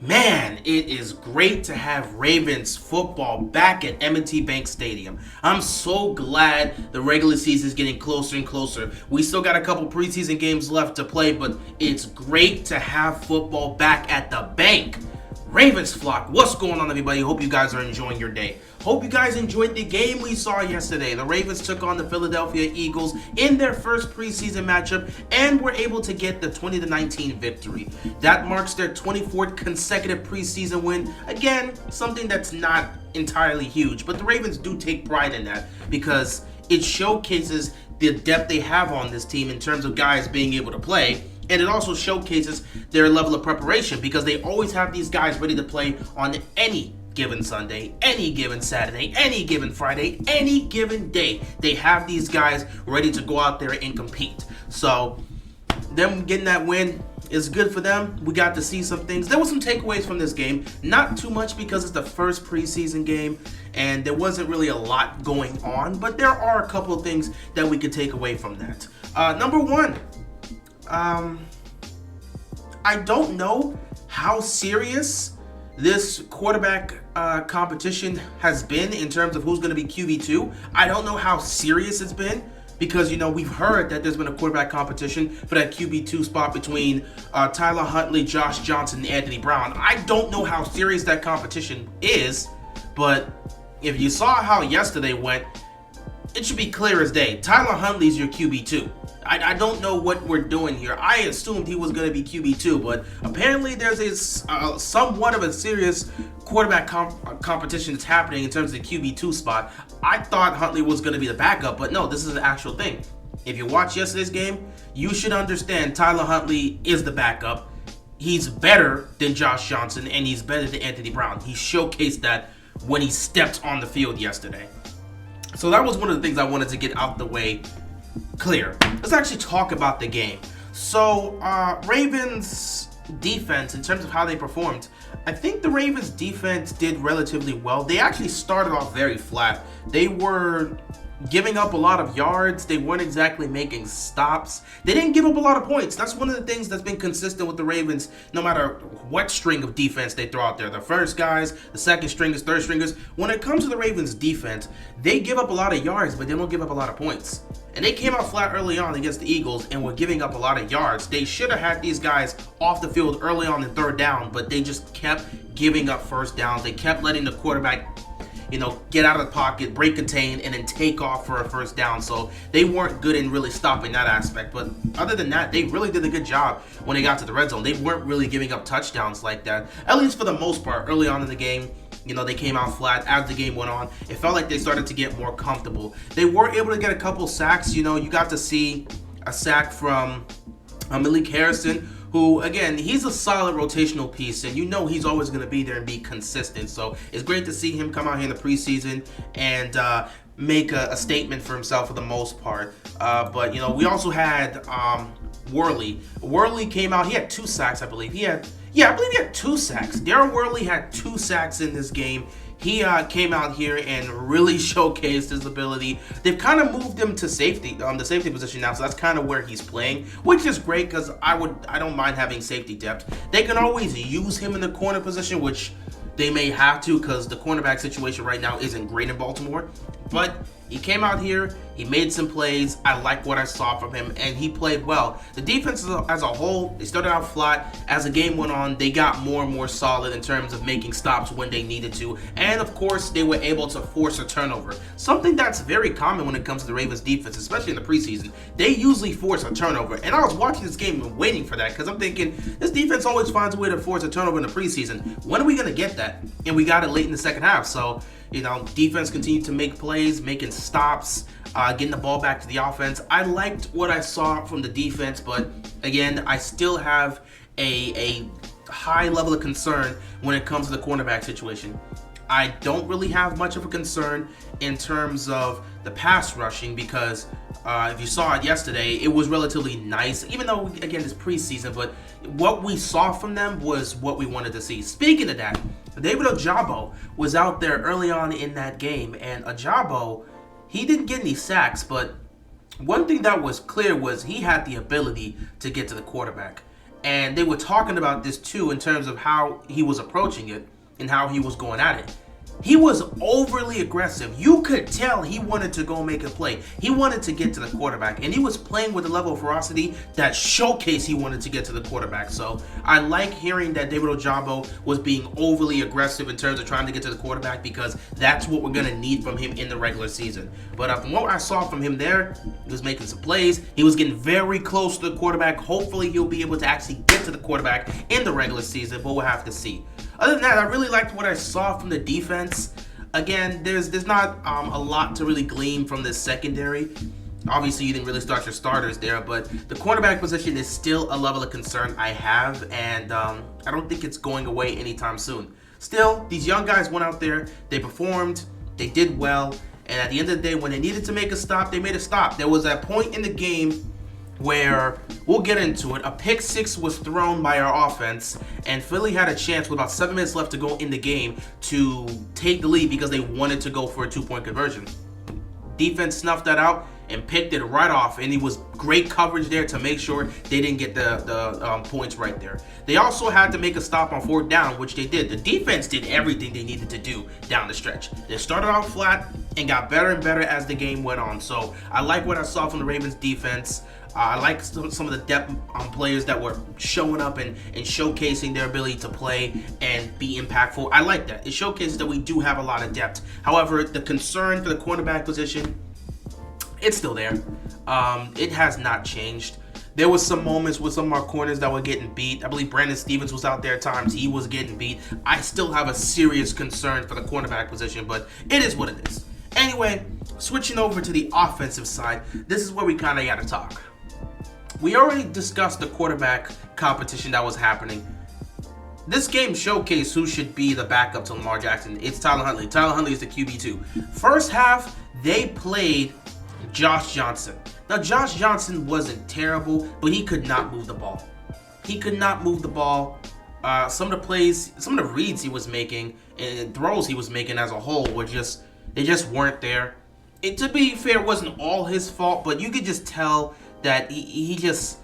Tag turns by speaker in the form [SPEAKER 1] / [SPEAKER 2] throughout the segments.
[SPEAKER 1] Man, it is great to have Ravens football back at M&T Bank Stadium. I'm so glad the regular season is getting closer and closer. We still got a couple preseason games left to play, but it's great to have football back at the bank. Ravens flock, what's going on, everybody? Hope you guys are enjoying your day. Hope you guys enjoyed the game we saw yesterday. The Ravens took on the Philadelphia Eagles in their first preseason matchup and were able to get the 20-19 victory. That marks their 24th consecutive preseason win. Again, something that's not entirely huge, but the Ravens do take pride in that because it showcases the depth they have on this team in terms of guys being able to play. And it also showcases their level of preparation because they always have these guys ready to play on any given Sunday, any given Saturday, any given Friday, any given day. They have these guys ready to go out there and compete. So them getting that win is good for them. We got to see some things. There were some takeaways from this game. Not too much because it's the first preseason game and there wasn't really a lot going on. But there are a couple of things that we could take away from that. Number one, I don't know how serious this quarterback competition has been in terms of who's going to be QB2. I don't know how serious it's been because, you know, we've heard that there's been a quarterback competition for that QB2 spot between Tyler Huntley, Josh Johnson, and Anthony Brown. I don't know how serious that competition is, but if you saw how yesterday went, it should be clear as day. Tyler Huntley's your QB2. I don't know what we're doing here. I assumed he was going to be QB2, but apparently there's a somewhat of a serious quarterback competition that's happening in terms of the QB2 spot. I thought Huntley was going to be the backup, but no, this is an actual thing. If you watch yesterday's game, you should understand Tyler Huntley is the backup. He's better than Josh Johnson, and he's better than Anthony Brown. He showcased that when he stepped on the field yesterday. So that was one of the things I wanted to get out the way clear. Let's actually talk about the game. So Ravens defense, in terms of how they performed, I think the Ravens defense did relatively well. They actually started off very flat. They were giving up a lot of yards. They weren't exactly making stops. They didn't give up a lot of points. That's one of the things that's been consistent with the Ravens, no matter what string of defense they throw out there. The first guys, the second stringers, third stringers. When it comes to the Ravens defense, they give up a lot of yards, but they don't give up a lot of points. And they came out flat early on against the Eagles and were giving up a lot of yards. They should have had these guys off the field early on in third down, but they just kept giving up first downs. They kept letting the quarterback, you know, get out of the pocket, break contain, and then take off for a first down. So they weren't good in really stopping that aspect. But other than that, they really did a good job when they got to the red zone. They weren't really giving up touchdowns like that, at least for the most part. Early on in the game, you know, they came out flat. As the game went on, it felt like they started to get more comfortable. They were able to get a couple sacks. You know, you got to see a sack from Malik Harrison, who, again, he's a solid rotational piece, and you know he's always going to be there and be consistent. So it's great to see him come out here in the preseason and make a statement for himself for the most part. But, you know, we also had Worley. Worley came out. He had 2 sacks, I believe. I believe he had 2 sacks. Darren Worley had 2 sacks in this game. He came out here and really showcased his ability. They've kind of moved him to safety, the safety position now, so that's kind of where he's playing, which is great because I don't mind having safety depth. They can always use him in the corner position, which they may have to because the cornerback situation right now isn't great in Baltimore. But he came out here, he made some plays. I like what I saw from him, and he played well. The defense as a whole, they started out flat. As the game went on, they got more and more solid in terms of making stops when they needed to. And, of course, they were able to force a turnover. Something that's very common when it comes to the Ravens defense, especially in the preseason. They usually force a turnover. And I was watching this game and waiting for that because I'm thinking, this defense always finds a way to force a turnover in the preseason. When are we going to get that? And we got it late in the second half. So, you know, defense continued to make plays, making stops, getting the ball back to the offense. I liked what I saw from the defense, but again, I still have a high level of concern when it comes to the cornerback situation. I don't really have much of a concern in terms of the pass rushing because if you saw it yesterday, it was relatively nice, even though, again, it's preseason, but what we saw from them was what we wanted to see. Speaking of that, David Ojabo was out there early on in that game, and Ojabo, he didn't get any sacks, but one thing that was clear was he had the ability to get to the quarterback. And they were talking about this too in terms of how he was approaching it and how he was going at it. He was overly aggressive. You could tell he wanted to go make a play. He wanted to get to the quarterback, and he was playing with a level of ferocity that showcased he wanted to get to the quarterback. So I like hearing that David Ojabo was being overly aggressive in terms of trying to get to the quarterback, because that's what we're going to need from him in the regular season. But from what I saw from him there, he was making some plays. He was getting very close to the quarterback. Hopefully he'll be able to actually get to the quarterback in the regular season, but we'll have to see. Other than that, I really liked what I saw from the defense. Again, there's not a lot to really glean from this secondary. Obviously, you didn't really start your starters there, but the cornerback position is still a level of concern I have, and I don't think it's going away anytime soon. Still, these young guys went out there, they performed, they did well, and at the end of the day, when they needed to make a stop, they made a stop. There was that point in the game where, we'll get into it, a pick six was thrown by our offense, and Philly had a chance with about 7 minutes left to go in the game to take the lead because they wanted to go for a 2-point conversion. Defense snuffed that out and picked it right off, and it was great coverage there to make sure they didn't get the points right there. They also had to make a stop on 4th down, which they did. The defense did everything they needed to do down the stretch. They started out flat and got better and better as the game went on. So I like what I saw from the Ravens defense. I like some of the depth players that were showing up and showcasing their ability to play and be impactful. I like that. It showcases that we do have a lot of depth. However, the concern for the cornerback position, it's still there. It has not changed. There was some moments with some of our corners that were getting beat. I believe Brandon Stevens was out there at times. He was getting beat. I still have a serious concern for the cornerback position, but it is what it is. Anyway, switching over to the offensive side, this is where we kind of got to talk. We already discussed the quarterback competition that was happening. This game showcased who should be the backup to Lamar Jackson. It's Tyler Huntley. Tyler Huntley is the QB2. First half, they played Josh Johnson. Now, Josh Johnson wasn't terrible, but he could not move the ball. He could not move the ball. Some of the plays, some of the reads he was making and throws he was making as a whole were they just weren't there. To be fair, it wasn't all his fault, but you could just tell that he just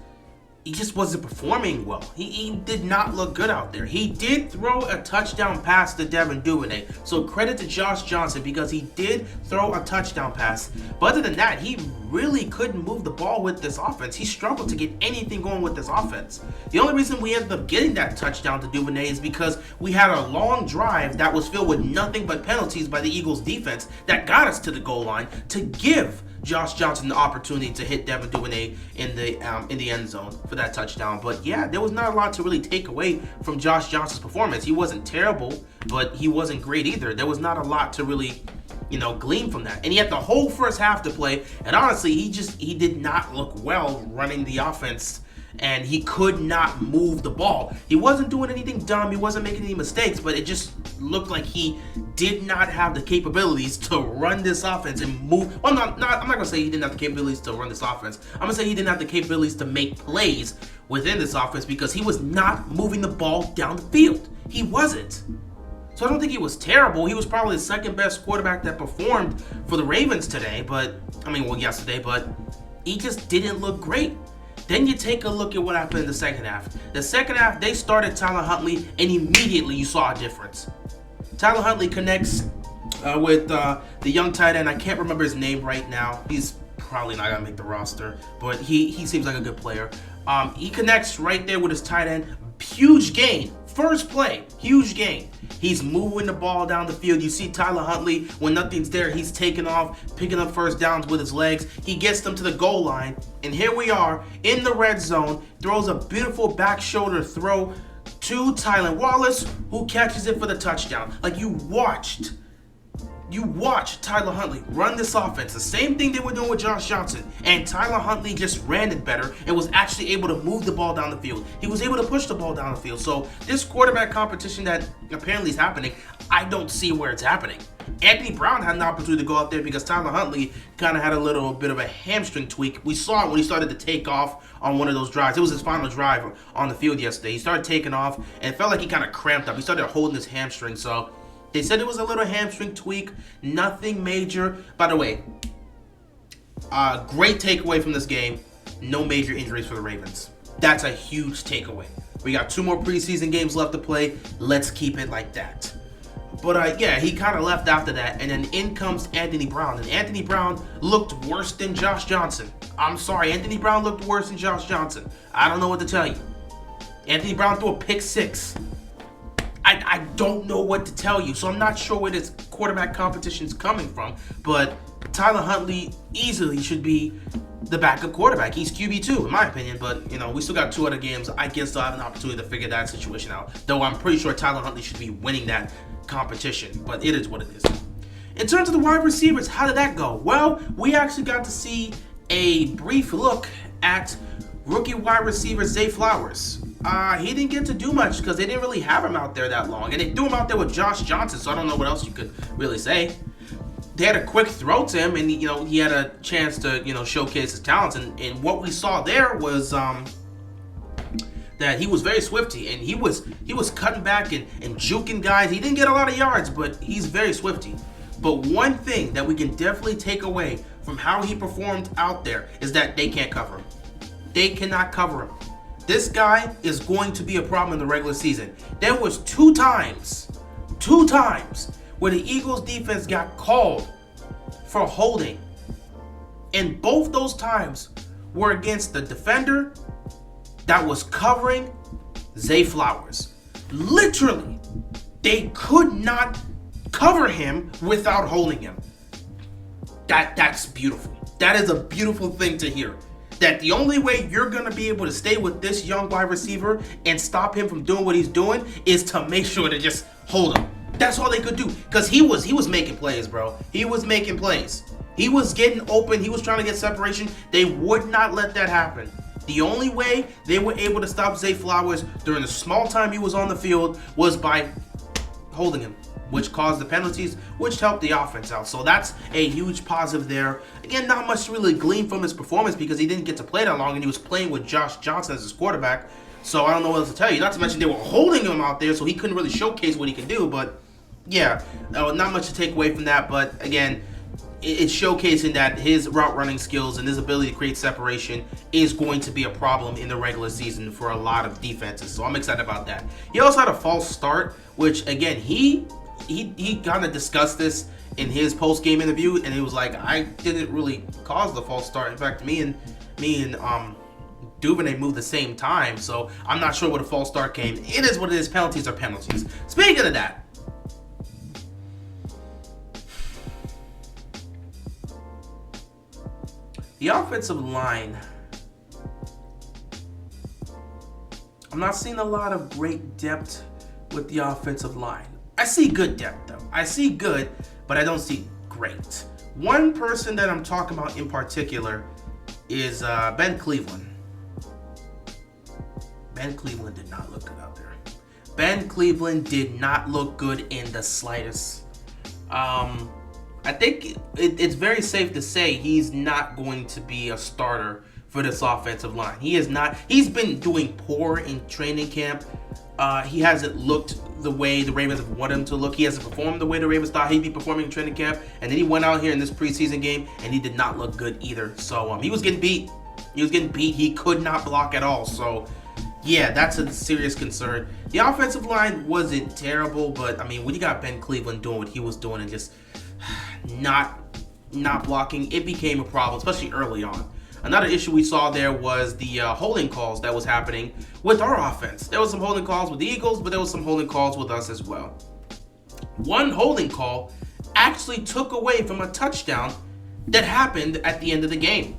[SPEAKER 1] wasn't performing well. He did not look good out there. He did throw a touchdown pass to Devin Duvernay, so credit to Josh Johnson because he did throw a touchdown pass. But other than that, he really couldn't move the ball with this offense. He struggled to get anything going with this offense. The only reason we ended up getting that touchdown to Duvernay is because we had a long drive that was filled with nothing but penalties by the Eagles defense that got us to the goal line to give Josh Johnson the opportunity to hit Devin Duvernay in the end zone for that touchdown. But yeah, there was not a lot to really take away from Josh Johnson's performance. He wasn't terrible, but he wasn't great either. There was not a lot to really, glean from that. And he had the whole first half to play, and honestly, he did not look well running the offense, and he could not move the ball. He wasn't doing anything dumb, he wasn't making any mistakes, but it just looked like he did not have the capabilities to run this offense and move. Well, I'm not gonna say he didn't have the capabilities to run this offense. I'm gonna say he didn't have the capabilities to make plays within this offense because he was not moving the ball down the field. He wasn't. So I don't think he was terrible. He was probably the second best quarterback that performed for the Ravens today, yesterday, but he just didn't look great. Then you take a look at what happened in the second half. The second half, they started Tyler Huntley, and immediately you saw a difference. Tyler Huntley connects with the young tight end. I can't remember his name right now. He's probably not going to make the roster, but he seems like a good player. He connects right there with his tight end. Huge gain. First play, huge gain. He's moving the ball down the field. You see Tyler Huntley, when nothing's there, he's taking off, picking up first downs with his legs. He gets them to the goal line, and here we are in the red zone. Throws a beautiful back shoulder throw to Tylan Wallace, who catches it for the touchdown. Like, you watched Tyler Huntley run this offense, the same thing they were doing with Josh Johnson, and Tyler Huntley just ran it better and was actually able to move the ball down the field. He was able to push the ball down the field. So this quarterback competition that apparently is happening, I don't see where it's happening. Anthony Brown had an opportunity to go out there because Tyler Huntley kind of had a little bit of a hamstring tweak. We saw it when he started to take off on one of those drives. It was his final drive on the field yesterday. He started taking off, and it felt like he kind of cramped up. He started holding his hamstring, so they said it was a little hamstring tweak, nothing major. By the way, great takeaway from this game, no major injuries for the Ravens. That's a huge takeaway. We got 2 more preseason games left to play. Let's keep it like that. But yeah, he kind of left after that, and then in comes Anthony Brown. And Anthony Brown looked worse than Josh Johnson. I'm sorry, Anthony Brown looked worse than Josh Johnson. I don't know what to tell you. Anthony Brown threw a pick 6. I don't know what to tell you, so I'm not sure where this quarterback competition is coming from. But Tyler Huntley easily should be the backup quarterback. He's QB2 in my opinion, but we still got 2 other games. I guess I'll have an opportunity to figure that situation out. Though I'm pretty sure Tyler Huntley should be winning that competition, but it is what it is. In terms of the wide receivers, how did that go? Well, we actually got to see a brief look at rookie wide receiver Zay Flowers. He didn't get to do much because they didn't really have him out there that long, and they threw him out there with Josh Johnson, so I don't know what else you could really say. They had a quick throw to him, and he had a chance to showcase his talents, and what we saw there was that he was very swifty, and he was cutting back and juking guys. He didn't get a lot of yards, but he's very swifty. But one thing that we can definitely take away from how he performed out there is that they can't cover him. They cannot cover him. This guy is going to be a problem in the regular season. There was two times where the Eagles defense got called for holding. And both those times were against the defender that was covering Zay Flowers. Literally, they could not cover him without holding him. That's beautiful. That is a beautiful thing to hear. That the only way you're going to be able to stay with this young wide receiver and stop him from doing what he's doing is to make sure to just hold him. That's all they could do. Because he was making plays, bro. He was making plays. He was getting open. He was trying to get separation. They would not let that happen. The only way they were able to stop Zay Flowers during the small time he was on the field was by holding him, which caused the penalties, which helped the offense out. So that's a huge positive there. Again, not much to really glean from his performance because he didn't get to play that long, and he was playing with Josh Johnson as his quarterback. So I don't know what else to tell you. Not to mention they were holding him out there, so he couldn't really showcase what he could do. But yeah, not much to take away from that. But again, it's showcasing that his route running skills and his ability to create separation is going to be a problem in the regular season for a lot of defenses. So I'm excited about that. He also had a false start, which again, he kind of discussed this in his post-game interview, and he was like, I didn't really cause the false start. In fact, me and Duvernay moved the same time, so I'm not sure where the false start came. It is what it is. Penalties are penalties. Speaking of that, the offensive line, I'm not seeing a lot of great depth with the offensive line. I see good depth, though. I see good, but I don't see great. One person that I'm talking about in particular is Ben Cleveland. Ben Cleveland did not look good out there. Ben Cleveland did not look good in the slightest. I think it's very safe to say he's not going to be a starter for this offensive line. He is not. He's been doing poor in training camp. He hasn't looked the way the Ravens have wanted him to look. He hasn't performed the way the Ravens thought he'd be performing in training camp. And then he went out here in this preseason game, and he did not look good either. So he was getting beat. He could not block at all. So yeah, that's a serious concern. The offensive line wasn't terrible, but I mean, when you got Ben Cleveland doing what he was doing and just not blocking, it became a problem, especially early on. Another issue we saw there was the holding calls that was happening with our offense. There was some holding calls with the Eagles, but there was some holding calls with us as well. One holding call actually took away from a touchdown that happened at the end of the game.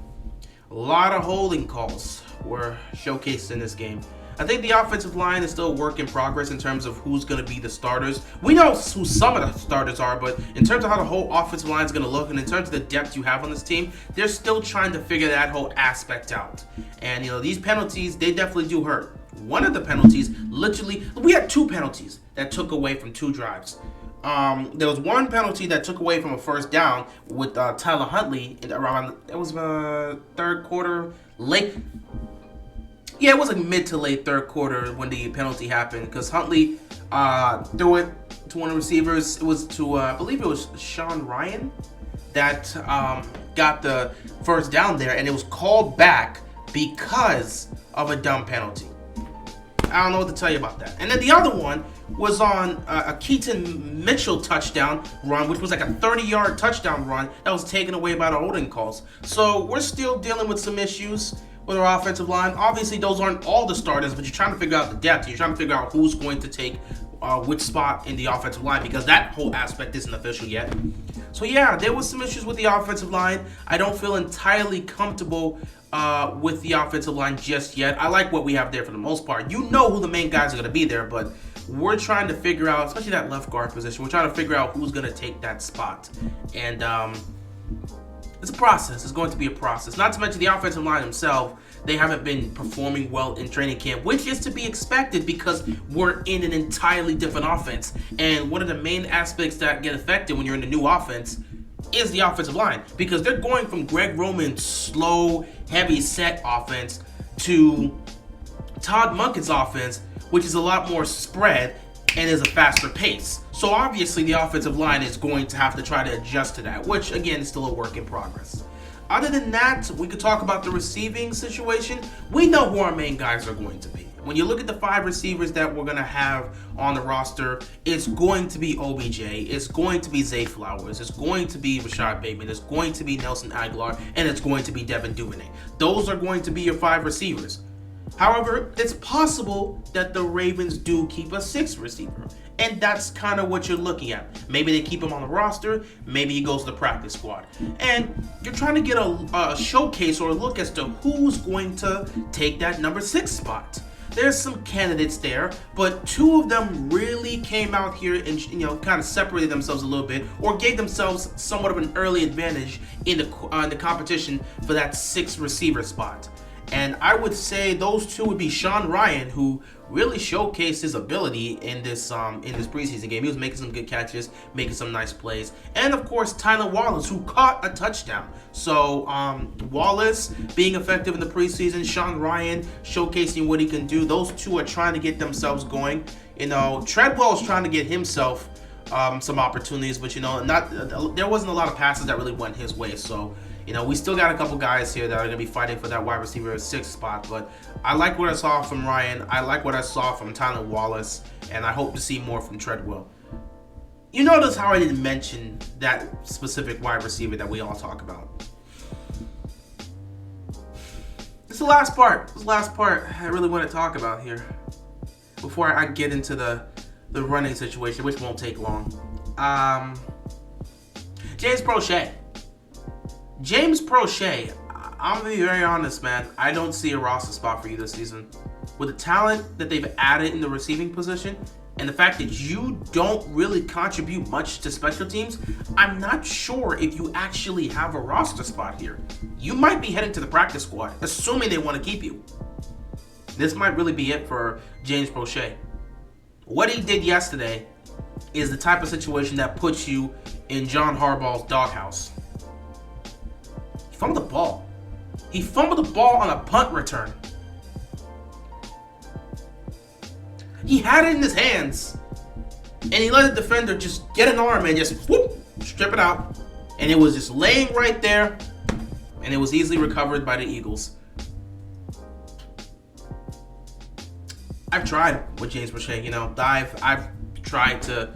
[SPEAKER 1] A lot of holding calls were showcased in this game. I think the offensive line is still a work in progress in terms of who's going to be the starters. We know who some of the starters are, but in terms of how the whole offensive line is going to look and in terms of the depth you have on this team, they're still trying to figure that whole aspect out. And, these penalties, they definitely do hurt. One of the penalties, literally, we had 2 penalties that took away from 2 drives. There was one penalty that took away from a first down with Tyler Huntley around, it was third quarter, late. Yeah, it was like mid to late third quarter when the penalty happened because Huntley threw it to one of the receivers. It was to, I believe it was Sean Ryan that got the first down there, and it was called back because of a dumb penalty. I don't know what to tell you about that. And then the other one was on a Keaton Mitchell touchdown run, which was like a 30-yard touchdown run that was taken away by the holding calls. So we're still dealing with some issues with our offensive line. Obviously, those aren't all the starters, but you're trying to figure out the depth. You're trying to figure out who's going to take which spot in the offensive line, because that whole aspect isn't official yet. So yeah, there was some issues with the offensive line. I don't feel entirely comfortable with the offensive line just yet. I like what we have there for the most part. You know who the main guys are going to be there, but we're trying to figure out, especially that left guard position, we're trying to figure out who's going to take that spot. And it's a process. It's going to be a process. Not to mention the offensive line themselves. They haven't been performing well in training camp, which is to be expected because we're in an entirely different offense. And one of the main aspects that get affected when you're in a new offense is the offensive line, because they're going from Greg Roman's slow, heavy set offense to Todd Monken's offense, which is a lot more spread and is a faster pace. So obviously the offensive line is going to have to try to adjust to that, which again is still a work in progress. Other than that, we could talk about the receiving situation. We know who our main guys are going to be. When you look at the 5 receivers that we're going to have on the roster, it's going to be OBJ, it's going to be Zay Flowers, it's going to be Rashad Bateman, it's going to be Nelson Aguilar, and it's going to be Devin Duvernay. Those are going to be your 5 receivers. However, it's possible that the Ravens do keep a 6th receiver, and that's kind of what you're looking at. Maybe they keep him on the roster, maybe he goes to the practice squad. And you're trying to get a showcase or a look as to who's going to take that number 6 spot. There's some candidates there, but 2 of them really came out here and kind of separated themselves a little bit, or gave themselves somewhat of an early advantage in the competition for that 6th receiver spot. And I would say those 2 would be Sean Ryan, who really showcased his ability in this preseason game. He was making some good catches, making some nice plays. And of course, Tylan Wallace, who caught a touchdown. So Wallace being effective in the preseason, Sean Ryan showcasing what he can do. Those 2 are trying to get themselves going. Treadwell is trying to get himself some opportunities, but there wasn't a lot of passes that really went his way. So we still got a couple guys here that are going to be fighting for that wide receiver 6 spot, but I like what I saw from Ryan. I like what I saw from Tylan Wallace, and I hope to see more from Treadwell. You notice how I didn't mention that specific wide receiver that we all talk about. This is the last part. This is the last part I really want to talk about here before I get into the running situation, which won't take long. James Prochet, I'm going to be very honest, man. I don't see a roster spot for you this season. With the talent that they've added in the receiving position, and the fact that you don't really contribute much to special teams, I'm not sure if you actually have a roster spot here. You might be heading to the practice squad, assuming they want to keep you. This might really be it for James Prochet. What he did yesterday is the type of situation that puts you in John Harbaugh's doghouse. He fumbled the ball. He fumbled the ball on a punt return. He had it in his hands, and he let the defender just get an arm and just whoop, strip it out. And it was just laying right there, and it was easily recovered by the Eagles. I've tried with James Prochet, I've tried to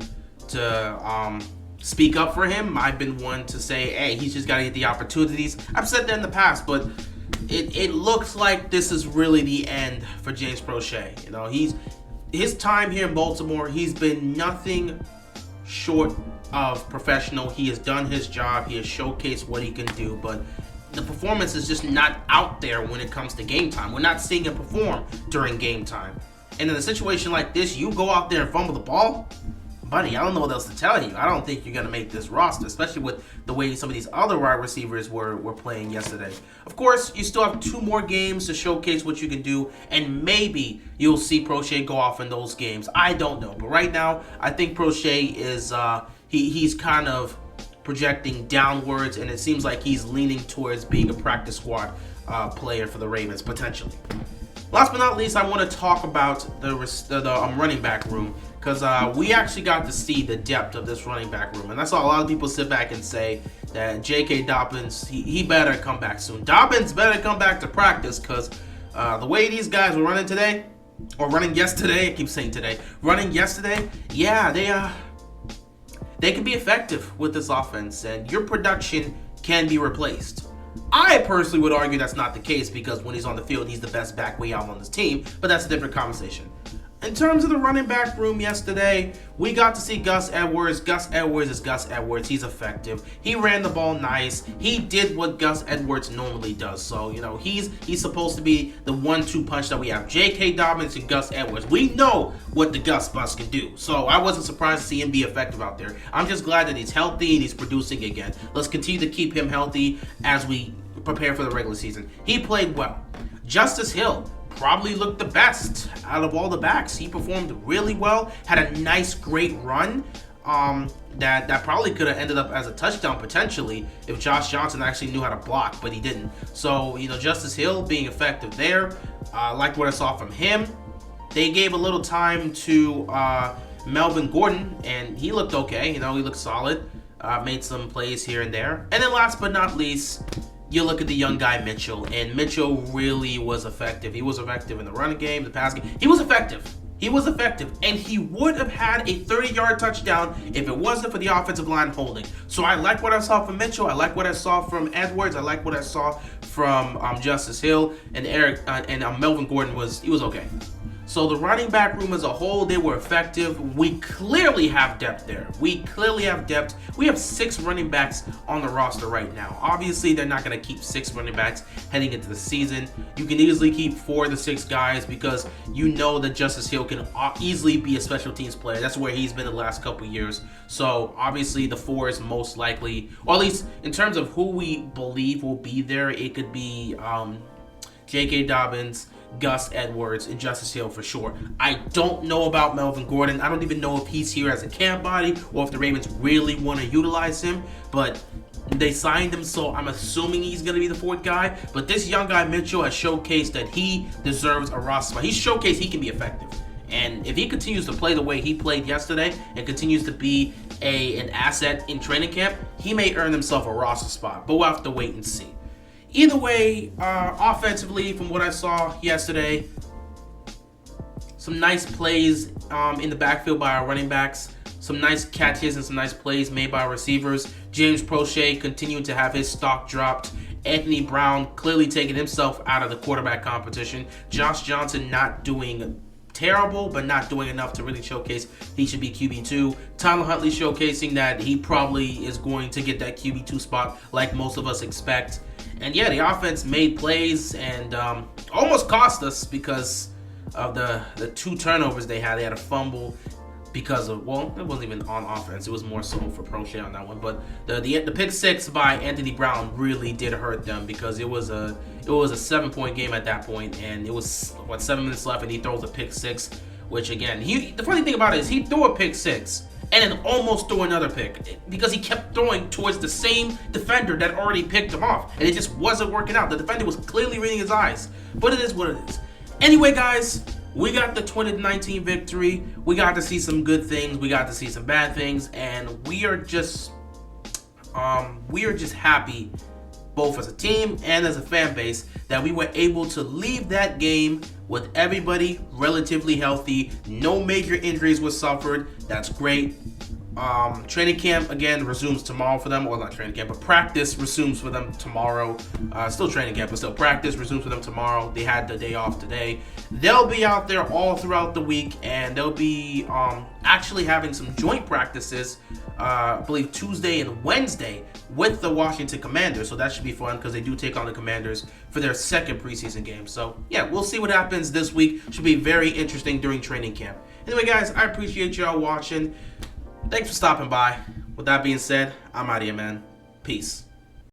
[SPEAKER 1] speak up for him. I've been one to say, hey, he's just got to get the opportunities. I've said that in the past, but it looks like this is really the end for James Prochet. His time here in Baltimore, he's been nothing short of professional. He has done his job. He has showcased what he can do, but the performance is just not out there when it comes to game time. We're not seeing him perform during game time. And in a situation like this, you go out there and fumble the ball? Buddy, I don't know what else to tell you. I don't think you're going to make this roster, especially with the way some of these other wide receivers were playing yesterday. Of course, you still have 2 more games to showcase what you can do, and maybe you'll see Prochet go off in those games. I don't know. But right now, I think Prochet is he's kind of projecting downwards, and it seems like he's leaning towards being a practice squad player for the Ravens, potentially. Last but not least, I want to talk about the running back room, because we actually got to see the depth of this running back room. And I saw a lot of people sit back and say that J.K. Dobbins, he better come back soon. Dobbins better come back to practice, because the way these guys were running today, or running yesterday, I keep saying today, running yesterday, yeah, they can be effective with this offense, and your production can be replaced. I personally would argue that's not the case, because when he's on the field, he's the best back way out on this team, but that's a different conversation. In terms of the running back room yesterday, we got to see Gus Edwards. Gus Edwards is Gus Edwards. He's effective. He ran the ball nice. He did what Gus Edwards normally does. So, he's supposed to be the 1-2 punch that we have. J.K. Dobbins and Gus Edwards. We know what the Gus bus can do. So, I wasn't surprised to see him be effective out there. I'm just glad that he's healthy and he's producing again. Let's continue to keep him healthy as we prepare for the regular season. He played well. Justice Hill probably looked the best out of all the backs. He performed really well, had a nice, great run that probably could have ended up as a touchdown potentially if Josh Johnson actually knew how to block, but he didn't. So, Justice Hill being effective there. Liked what I saw from him. They gave a little time to Melvin Gordon, and he looked okay. He looked solid. Made some plays here and there. And then last but not least, you look at the young guy Mitchell, and Mitchell really was effective. He was effective in the running game, the pass game. He was effective. He was effective, and he would have had a 30-yard touchdown if it wasn't for the offensive line holding. So I like what I saw from Mitchell. I like what I saw from Edwards. I like what I saw from Justice Hill, and Melvin Gordon was okay. So the running back room as a whole, they were effective. We clearly have depth there. We have 6 running backs on the roster right now. Obviously, they're not going to keep 6 running backs heading into the season. You can easily keep 4 to 6 guys, because that Justice Hill can easily be a special teams player. That's where he's been the last couple years. So obviously the 4 is most likely, or at least in terms of who we believe will be there, it could be J.K. Dobbins, Gus Edwards, and Justice Hill for sure. I don't know about Melvin Gordon. I don't even know if he's here as a camp body or if the Ravens really want to utilize him, but they signed him, so I'm assuming he's going to be the 4th guy. But this young guy Mitchell has showcased that he deserves a roster spot. He's showcased he can be effective. And if he continues to play the way he played yesterday and continues to be an asset in training camp, he may earn himself a roster spot, but we'll have to wait and see. Either way, offensively, from what I saw yesterday, some nice plays in the backfield by our running backs, some nice catches and some nice plays made by our receivers. James Prochet continuing to have his stock dropped. Anthony Brown clearly taking himself out of the quarterback competition. Josh Johnson not doing terrible, but not doing enough to really showcase he should be QB2. Tyler Huntley showcasing that he probably is going to get that QB2 spot like most of us expect. And yeah, the offense made plays and almost cost us because of the 2 turnovers they had. They had a fumble because of, well, it wasn't even on offense. It was more so for Prochet on that one. But the pick 6 by Anthony Brown really did hurt them, because it was a 7-point game at that point, and it was 7 minutes left, and he throws a pick 6, which again, the funny thing about it is he threw a pick 6 and then almost threw another pick, because he kept throwing towards the same defender that already picked him off, and it just wasn't working out. The defender was clearly reading his eyes, but it is what it is. Anyway, guys, we got the 2019 victory. We got to see some good things. We got to see some bad things, and we are just happy, both as a team and as a fan base, that we were able to leave that game with everybody relatively healthy. No major injuries were suffered. That's great. Training camp again resumes tomorrow for them. Well, not training camp, but practice resumes for them tomorrow. Still training camp, but still practice resumes for them tomorrow. They had the day off today. They'll be out there all throughout the week, and they'll be actually having some joint practices, I believe Tuesday and Wednesday, with the Washington Commanders. So that should be fun, because they do take on the Commanders for their 2nd preseason game. So yeah, we'll see what happens this week. Should be very interesting during training camp. Anyway, guys, I appreciate y'all watching. Thanks for stopping by. With that being said, I'm out of here, man. Peace.